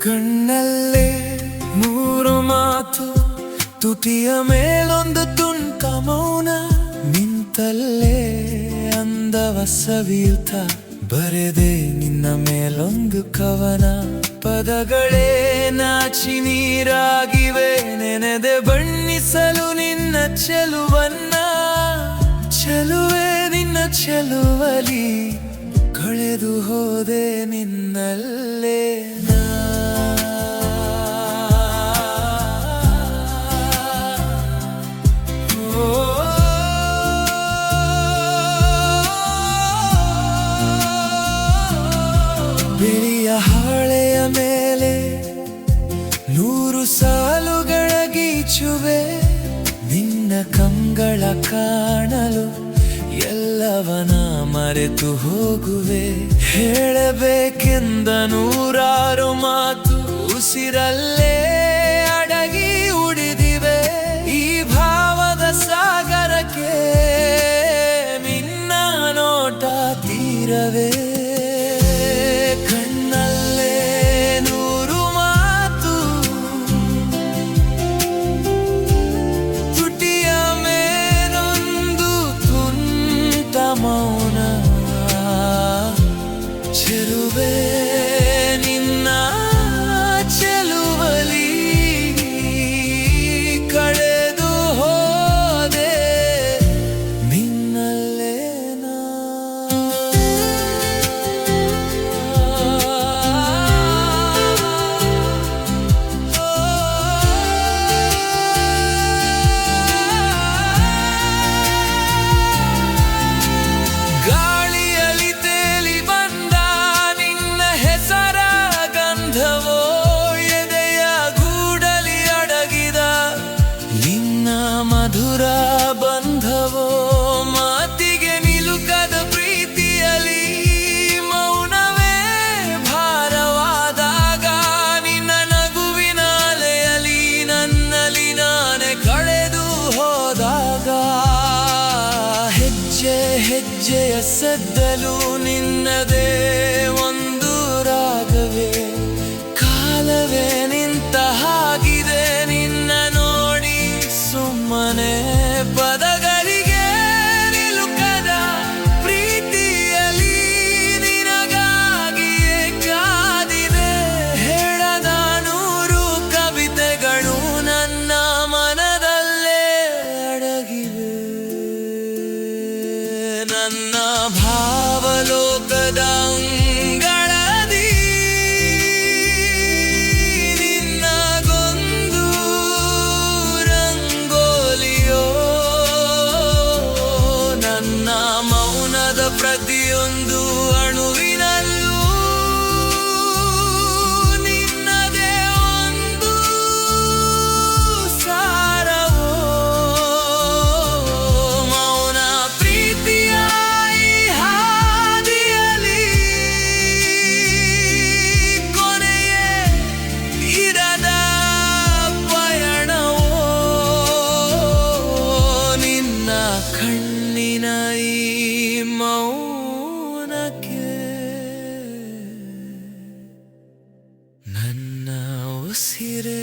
ಕಣ್ಣಲ್ಲೇ ಮೂರು ಮಾತು, ತುಟಿಯ ಮೇಲೊಂದು ತುಂಟ ಮೌನ, ನಿಂತಲ್ಲೇ ಅಂದವ ಸವಿಯುತ್ತ ಬರೆದೆ ನಿನ್ನ ಮೇಲೊಂದು ಕವನ. ಪದಗಳೇ ನಾಚಿ ನೀರಾಗಿವೆ, ನೆನೆದೆ ಬಣ್ಣಿಸಲು ನಿನ್ನ ಚೆಲುವನ್ನ. ಚೆಲುವೆ ನಿನ್ನ ಚೆಲುವಲಿ ಕಳೆದು ಹೋದೆ ನಿನ್ನಲ್ಲೇ ನಾ. ಬಿಳಿಯ ಹಾಳೆಯ ಮೇಲೆ 100 ಸಾಲುಗಳ ಗೀಚುವೆ, ನಿನ್ನ ಕಂಗಳ ಕಾಣಲು ಎಲ್ಲವನ ಮರೆತು ಹೋಗುವೆ. ಹೇಳಬೇಕೆಂದ 100 ಮಾತು ಉಸಿರಲ್ಲೇ ಅಡಗಿ ಉಳಿದಿವೆ. ಈ ಭಾವದ ಸಾಗರಕ್ಕೆ ನಿನ್ನ ನೋಟ ತೀರವೇ. ಕಣ್ಣಲ್ಲೇ 100 ಮಾತು, ತುಟಿಯ ಮೇಲೊಂದು ತುಂಟ ಮೌನ. ಚೆಲುವೆ ನಿನ್ನ ಚೆಲುವಲಿ ಕಳೆದು ಹೋದೆ ನಿನ್ನಲ್ಲೇ ನಾ. ಗಾಳಿಯಲ್ಲಿ ತೇಲಿ ಬಂದ ನಿನ್ನ ಹೆಸರ ಗಂಧವೋ, ಎದೆಯ ಗೂಡಲಿ ಅಡಗಿದ ನಿನ್ನ ಮಧುರ ಬಂಧವೋ. ಮಾತಿಗೆ ನಿಲುಕದ ಪ್ರೀತಿಯಲಿ ಮೌನವೇ ಭಾರವಾದಾಗ, ನಿನ್ನ ನಗುವಿನ ಅಲೆಯಲಿ ನನ್ನಲ್ಲಿ ನಾನೇ ಕಳೆದು ಹೋದಾಗ. ಹೆಜ್ಜೆ ಹೆಜ್ಜೆಯ ಸದ್ದಲು ನಿನ್ನದೇ ಒಂದು ರಾಗವೇ. ಕಾಲವೇ ನಿಂತ ಹಾಗಿದೆ ನಿನ್ನ ನೋಡಿ ಸುಮ್ಮನೆ. ಪದಗಳಿಗೆ ನಿಲುಕದ ಪ್ರೀತಿಯಲಿ ನಿನಗಾಗಿಯೇ ಕಾದಿದೆ. ಹೇಳದ 100 ಕವಿತೆಗಳು ನನ್ನ ಮನದಲ್ಲೇ ಅಡಗಿವೆ. ನನ್ನ ಭಾವಲೋಕದ ಅಂಗಳದಿ ನಿನ್ನಗೊಂದು ರಂಗೋಲಿಯೋ. ನನ್ನ ಮೌನದ ಪ್ರತಿಯೊಂದು ಅಣುವಿನಲ್ಲೂ ನಿನ್ನದೇ ಒಂದು ಸಾರವೋ. ಮೌನ ಪ್ರೀತಿಯ ಈ ಹಾದಿಯಲಿ ಕೊನೆಯೇ ಇರದ ಪಯಣವೋ. ನಿನ್ನ ಕಣ್ಣಿನ ಈ ಮೌನಕ್ಕೆ ನನ್ನ ಉಸಿರೇ